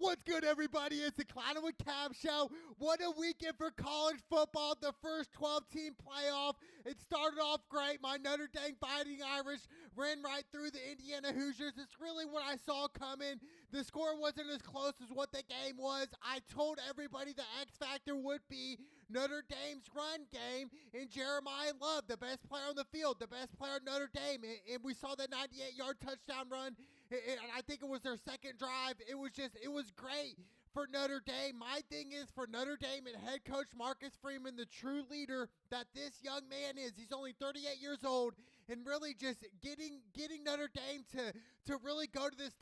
What's good, everybody? It's the Clown with Cab Show. What a weekend for college football. The first 12-team playoff. It started off great. My Notre Dame Fighting Irish ran right through the Indiana Hoosiers. It's really what I saw coming. The score wasn't as close as what the game was. I told everybody the X factor would be Notre Dame's run game and Jeremiah Love, the best player on the field, the best player at Notre Dame. And we saw the 98-yard touchdown run. And I think it was their second drive. It was great for Notre Dame. My thing is for Notre Dame and head coach Marcus Freeman, the true leader that this young man is. He's only 38 years old, and really just getting Notre Dame to really go to this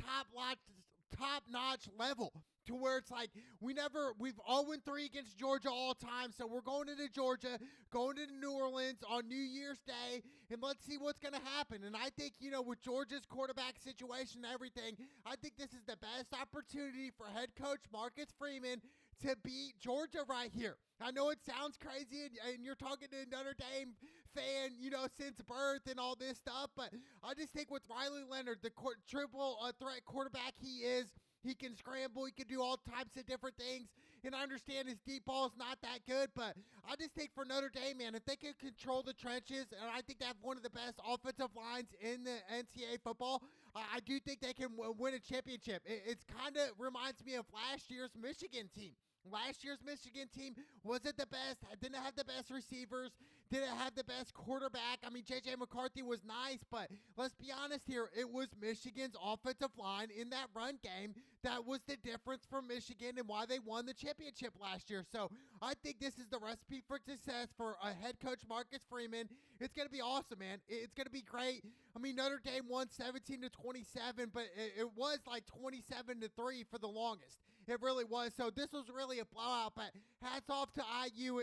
top-notch level. To where it's like we've 0-3 against Georgia all time, so we're going into Georgia, going into New Orleans on New Year's Day, and let's see what's going to happen. And I think, with Georgia's quarterback situation and everything, I think this is the best opportunity for head coach Marcus Freeman to beat Georgia right here. I know it sounds crazy, and you're talking to a Notre Dame fan, since birth and all this stuff, but I just think with Riley Leonard, the triple threat quarterback he is, he can scramble. He can do all types of different things. And I understand his deep ball is not that good, but I just think for Notre Dame, man, if they can control the trenches, and I think they have one of the best offensive lines in the NCAA football, I do think they can win a championship. It's kind of reminds me of last year's Michigan team. Last year's Michigan team wasn't the best, didn't have the best receivers, didn't have the best quarterback. I mean, J.J. McCarthy was nice, but let's be honest here. It was Michigan's offensive line in that run game that was the difference for Michigan and why they won the championship last year. So I think this is the recipe for success for a head coach Marcus Freeman. It's going to be awesome, man. It's going to be great. I mean, Notre Dame won 17-27, but it was like 27-3 for the longest. It really was. So this was really a blowout, but hats off to IU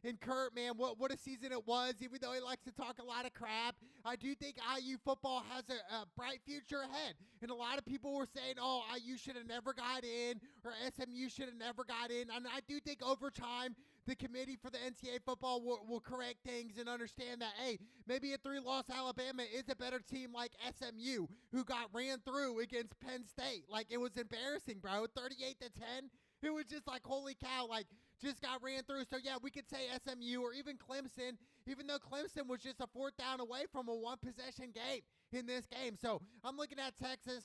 and Kurt, man. What a season it was, even though he likes to talk a lot of crap. I do think IU football has a bright future ahead. And a lot of people were saying, oh, IU should have never got in, or SMU should have never got in. And I do think over time, the committee for the NCAA football will correct things and understand that, hey, maybe a 3-loss Alabama is a better team like SMU, who got ran through against Penn State. Like, it was embarrassing, bro. 38-10. It was just like, holy cow, like, just got ran through. So, yeah, we could say SMU or even Clemson, even though Clemson was just a fourth down away from a one-possession game in this game. So, I'm looking at Texas.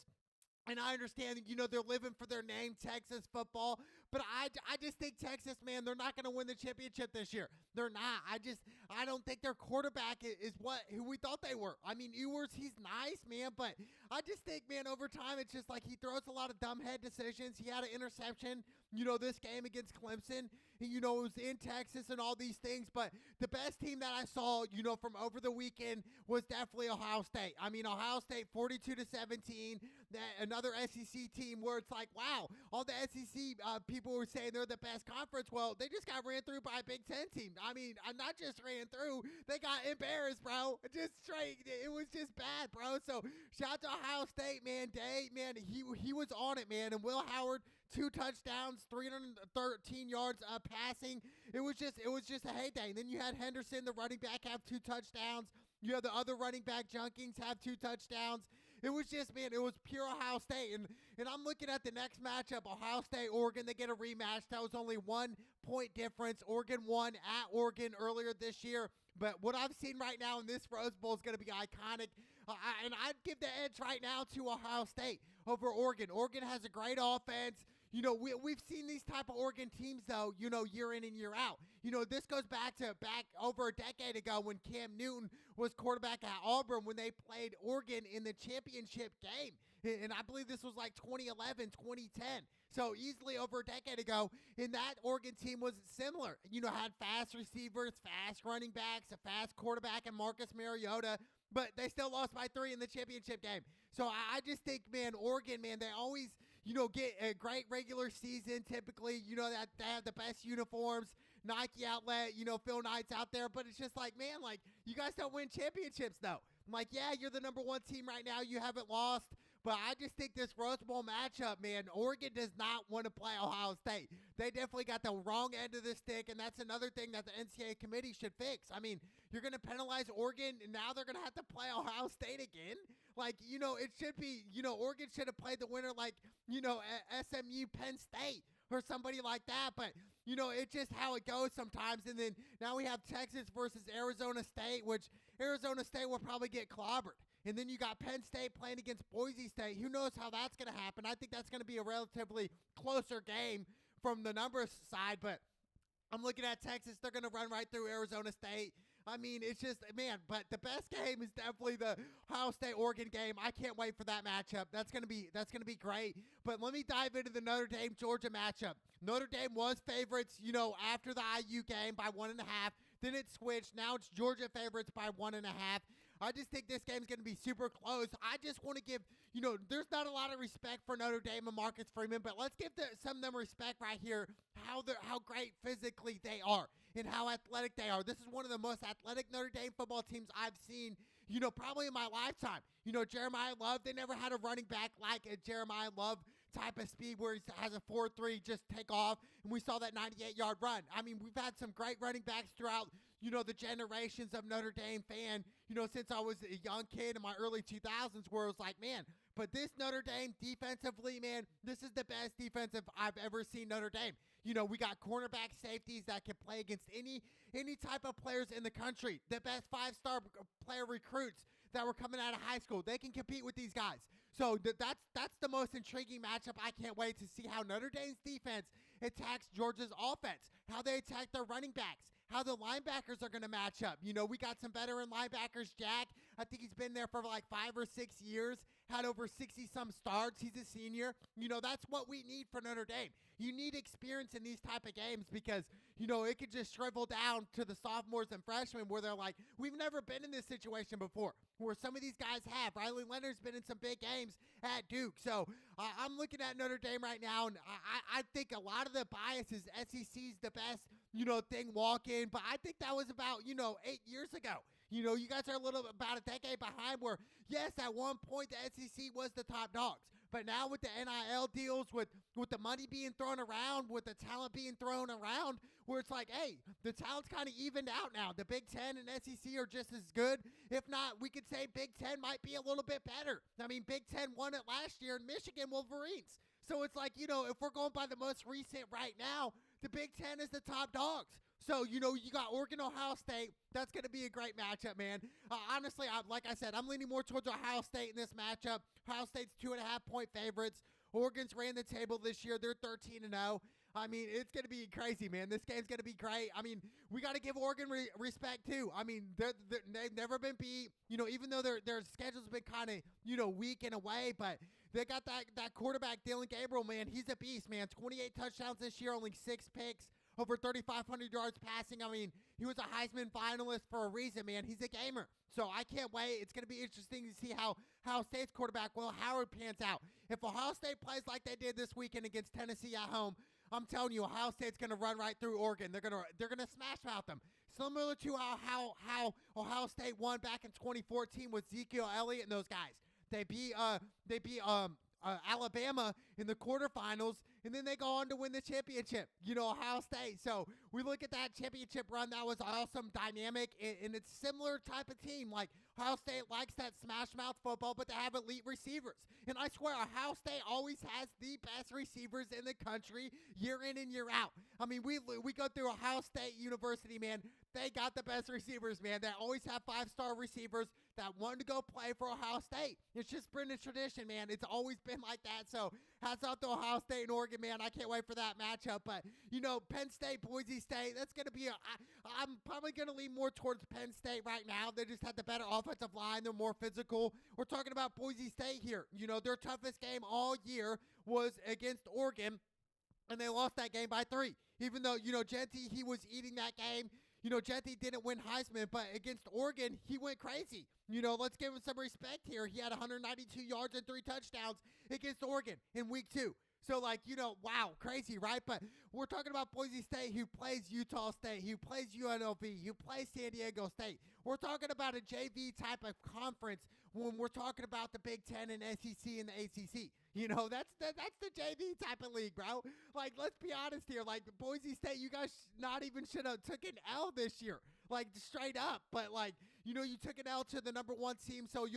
And I understand, they're living for their name, Texas football. But I just think Texas, man, they're not going to win the championship this year. They're not. I don't think their quarterback is who we thought they were. I mean, Ewers, he's nice, man. But I just think, man, over time, it's just like he throws a lot of dumbhead decisions. He had an interception, this game against Clemson. And, it was in Texas and all these things. But the best team that I saw, from over the weekend was definitely Ohio State. I mean, Ohio State 42-17. Another SEC team where it's like, wow, all the SEC people were saying they're the best conference. Well, they just got ran through by a Big Ten team. I mean, not just ran through, they got embarrassed, bro. Just straight, it was just bad, bro. So shout out to Ohio State, man. Day, man, he was on it, man. And Will Howard, 2 touchdowns, 313 yards passing. It was just a heyday. And then you had Henderson, the running back, have 2 touchdowns. You have the other running back, Junkins, have 2 touchdowns. It was just, man, it was pure Ohio State. And I'm looking at the next matchup, Ohio State, Oregon. They get a rematch. That was only 1 point difference. Oregon won at Oregon earlier this year. But what I've seen right now in this Rose Bowl is going to be iconic. And I'd give the edge right now to Ohio State over Oregon. Oregon has a great offense. We've seen these type of Oregon teams, though, year in and year out. This goes back over a decade ago when Cam Newton was quarterback at Auburn when they played Oregon in the championship game. And I believe this was like 2011, 2010. So easily over a decade ago. And that Oregon team was similar. Had fast receivers, fast running backs, a fast quarterback, and Marcus Mariota. But they still lost by 3 in the championship game. So I just think, man, Oregon, man, they always, get a great regular season. Typically, that they have the best uniforms, Nike outlet, Phil Knight's out there. But it's just like, man, like, you guys don't win championships, though. I'm like, yeah, you're the number 1 team right now. You haven't lost. But I just think this Rose Bowl matchup, man, Oregon does not want to play Ohio State. They definitely got the wrong end of the stick, and that's another thing that the NCAA committee should fix. I mean, you're going to penalize Oregon, and now they're going to have to play Ohio State again. Like, it should be, Oregon should have played the winner like, SMU Penn State or somebody like that. But, it's just how it goes sometimes. And then now we have Texas versus Arizona State, which Arizona State will probably get clobbered. And then you got Penn State playing against Boise State. Who knows how that's going to happen? I think that's going to be a relatively closer game from the numbers side. But I'm looking at Texas. They're going to run right through Arizona State. I mean, it's just, man, but the best game is definitely the Ohio State-Oregon game. I can't wait for that matchup. That's gonna be great. But let me dive into the Notre Dame-Georgia matchup. Notre Dame was favorites, after the IU game by 1.5. Then it switched. Now it's Georgia favorites by 1.5. I just think this game's going to be super close. I just want to give, there's not a lot of respect for Notre Dame and Marcus Freeman, but let's give some of them respect right here, how great physically they are and how athletic they are. This is one of the most athletic Notre Dame football teams I've seen, probably in my lifetime. Jeremiah Love, they never had a running back like a Jeremiah Love type of speed where he has a 4.3 just take off, and we saw that 98-yard run. I mean, we've had some great running backs throughout, the generations of Notre Dame fan, since I was a young kid in my early 2000s, where it was like, man, but this Notre Dame defensively, man, this is the best defensive I've ever seen Notre Dame. We got cornerback safeties that can play against any type of players in the country. The best 5-star player recruits that were coming out of high school. They can compete with these guys. So that's the most intriguing matchup. I can't wait to see how Notre Dame's defense attacks Georgia's offense, how they attack their running backs, how the linebackers are going to match up. We got some veteran linebackers. Jack, I think he's been there for like 5 or 6 years, had over 60-some starts. He's a senior. That's what we need for Notre Dame. You need experience in these type of games because, it could just shrivel down to the sophomores and freshmen where they're like, we've never been in this situation before, where some of these guys have. Riley Leonard's been in some big games at Duke. So I'm looking at Notre Dame right now, and I think a lot of the bias is SEC's the best, thing walk-in. But I think that was about, 8 years ago. You guys are about a decade behind where, yes, at one point the SEC was the top dogs. But now with the NIL deals, with the money being thrown around, with the talent being thrown around, where it's like, hey, the talent's kind of evened out now. The Big Ten and SEC are just as good. If not, we could say Big Ten might be a little bit better. I mean, Big Ten won it last year in Michigan Wolverines. So it's like, if we're going by the most recent right now, the Big Ten is the top dogs. So, you got Oregon, Ohio State. That's going to be a great matchup, man. Honestly, like I said, I'm leaning more towards Ohio State in this matchup. Ohio State's 2.5-point favorites. Oregon's ran the table this year. They're 13-0. I mean, it's going to be crazy, man. This game's going to be great. I mean, we got to give Oregon respect, too. I mean, they've never been beat, even though their schedule's been kind of, weak in a way, but they got that quarterback, Dylan Gabriel, man. He's a beast, man. 28 touchdowns this year, only 6 picks. Over 3,500 yards passing. I mean, he was a Heisman finalist for a reason, man. He's a gamer. So I can't wait. It's going to be interesting to see how Ohio State's quarterback, Will Howard, pans out. If Ohio State plays like they did this weekend against Tennessee at home, I'm telling you, Ohio State's going to run right through Oregon. They're going to smash mouth them. Similar to how Ohio State won back in 2014 with Ezekiel Elliott and those guys. They beat Alabama in the quarterfinals, and then they go on to win the championship, Ohio State. So we look at that championship run. That was awesome, dynamic, and it's similar type of team. Like, Ohio State likes that smash mouth football, but they have elite receivers. And I swear, Ohio State always has the best receivers in the country year in and year out. I mean, we go through Ohio State University, man. They got the best receivers, man. They always have 5-star receivers that want to go play for Ohio State. It's just Brendan's tradition, man. It's always been like that. So hats off to Ohio State and Oregon, man. I can't wait for that matchup. But, Penn State, Boise State, that's going to be I'm probably going to lean more towards Penn State right now. They just had the better offensive line. They're more physical. We're talking about Boise State here. Their toughest game all year was against Oregon, and they lost that game by 3. Even though, Genty, he was eating that game. Genty didn't win Heisman, but against Oregon, he went crazy. Let's give him some respect here. He had 192 yards and 3 touchdowns against Oregon in week 2. So, like, wow, crazy, right? But we're talking about Boise State, who plays Utah State, who plays UNLV, who plays San Diego State. We're talking about a JV type of conference when we're talking about the Big Ten and SEC and the ACC. That's the JV type of league, bro. Like, let's be honest here. Like, Boise State, you guys not even should have took an L this year. Like, straight up. But, like, you took an L to the number one team, so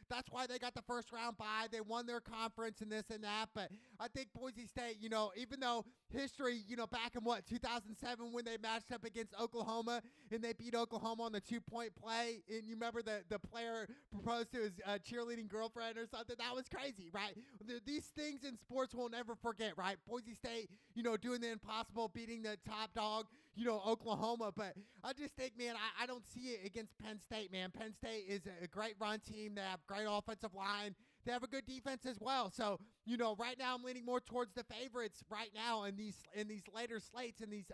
that's why they got the first round bye. They won their conference and this and that. But I think Boise State, even though history, back in 2007 when they matched up against Oklahoma and they beat Oklahoma on the 2-point play, and you remember the player proposed to his cheerleading girlfriend or something? That was crazy, right? These things in sports we'll never forget, right? Boise State, doing the impossible, beating the top dog, Oklahoma. But I just think, man, I don't see it against Penn State, man. Penn State is a great run team. They have great offensive line. They have a good defense as well. So, right now I'm leaning more towards the favorites right now in these later slates, in these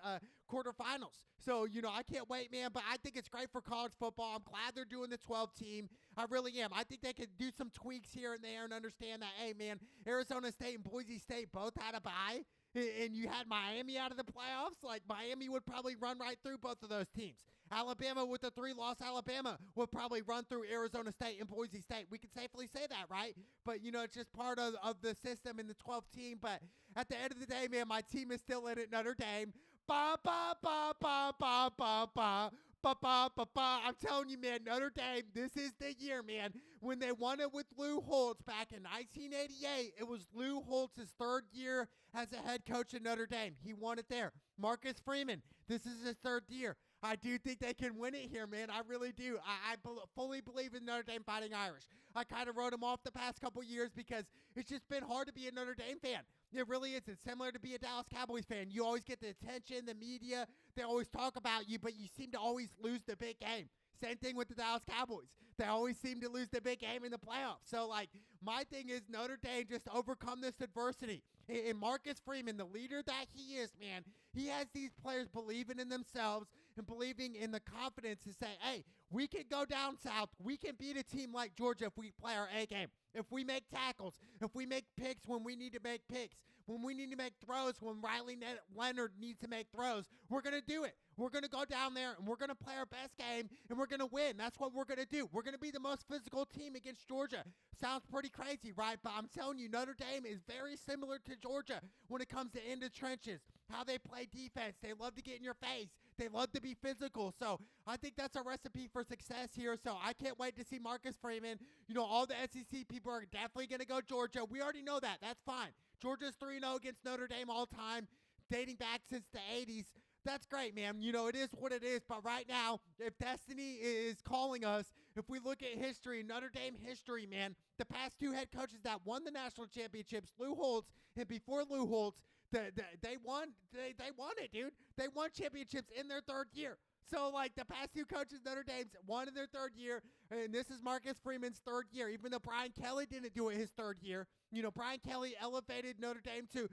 quarterfinals. So, I can't wait, man. But I think it's great for college football. I'm glad they're doing the 12 team. I really am. I think they could do some tweaks here and there and understand that, hey, man, Arizona State and Boise State both had a bye. And you had Miami out of the playoffs. Like, Miami would probably run right through both of those teams. Alabama, with the 3-loss Alabama, would probably run through Arizona State and Boise State. We can safely say that, right? But, it's just part of the system in the 12th team. But at the end of the day, man, my team is still in it, Notre Dame. Ba, ba, ba, ba, ba, ba, ba. I'm telling you, man, Notre Dame, this is the year, man. When they won it with Lou Holtz back in 1988, it was Lou Holtz's third year as a head coach at Notre Dame. He won it there. Marcus Freeman, this is his third year. I do think they can win it here, man. I really do. I fully believe in Notre Dame Fighting Irish. I kind of wrote them off the past couple years because it's just been hard to be a Notre Dame fan. It really is. It's similar to be a Dallas Cowboys fan. You always get the attention, the media. They always talk about you, but you seem to always lose the big game. Same thing with the Dallas Cowboys. They always seem to lose the big game in the playoffs. So, like, my thing is Notre Dame just overcome this adversity. And Marcus Freeman, the leader that he is, man, he has these players believing in themselves and believing in the confidence to say, hey, we can go down south. We can beat a team like Georgia if we play our A game. If we make tackles, if we make picks when we need to make picks, when we need to make throws, when Riley Leonard needs to make throws, we're going to do it. We're going to go down there, and we're going to play our best game, and we're going to win. That's what we're going to do. We're going to be the most physical team against Georgia. Sounds pretty crazy, right? But I'm telling you, Notre Dame is very similar to Georgia when it comes to in the trenches, how they play defense. They love to get in your face. They love to be physical. So I think that's a recipe for success here. So I can't wait to see Marcus Freeman. All the SEC people are definitely going to go Georgia. We already know that. That's fine. Georgia's 3-0 against Notre Dame all time, dating back since the 80s. That's great, man. It is what it is. But right now, if destiny is calling us, if we look at history, Notre Dame history, man, the past two head coaches that won the national championships, Lou Holtz, and before Lou Holtz, they won it, dude. They won championships in their third year. So, like, the past two coaches, Notre Dame's won in their third year, and this is Marcus Freeman's third year, even though Brian Kelly didn't do it his third year. Brian Kelly elevated Notre Dame to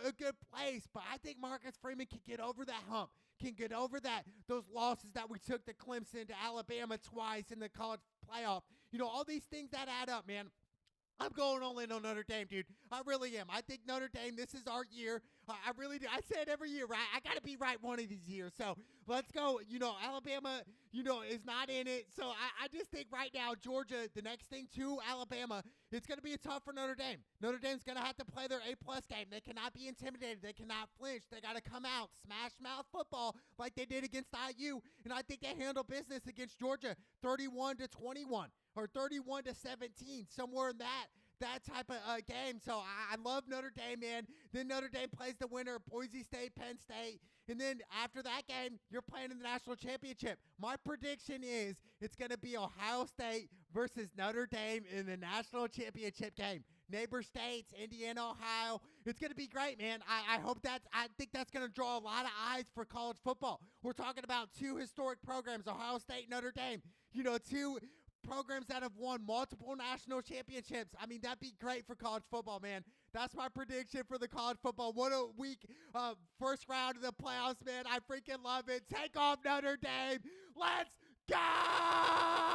a good place, but I think Marcus Freeman can get over that hump, can get over those losses that we took to Clemson, to Alabama twice in the college playoff. All these things that add up, man. I'm going all in on Notre Dame, dude. I really am. I think Notre Dame, this is our year. I really do. I say it every year, right? I got to be right one of these years. So let's go. Alabama, is not in it. So I just think right now, Georgia, the next thing to Alabama, it's going to be tough for Notre Dame. Notre Dame's going to have to play their A-plus game. They cannot be intimidated. They cannot flinch. They got to come out, smash mouth football like they did against IU. And I think they handle business against Georgia 31-21. Or 31-17, somewhere in that type of game. So I love Notre Dame, man. Then Notre Dame plays the winner of Boise State, Penn State. And then after that game, you're playing in the national championship. My prediction is it's going to be Ohio State versus Notre Dame in the national championship game. Neighbor states, Indiana, Ohio. It's going to be great, man. I think that's going to draw a lot of eyes for college football. We're talking about two historic programs, Ohio State, Notre Dame. Two programs that have won multiple national championships. I mean, that'd be great for college football, man. That's my prediction for the college football. What a week. First round of the playoffs, man. I freaking love it. Take off Notre Dame. Let's go!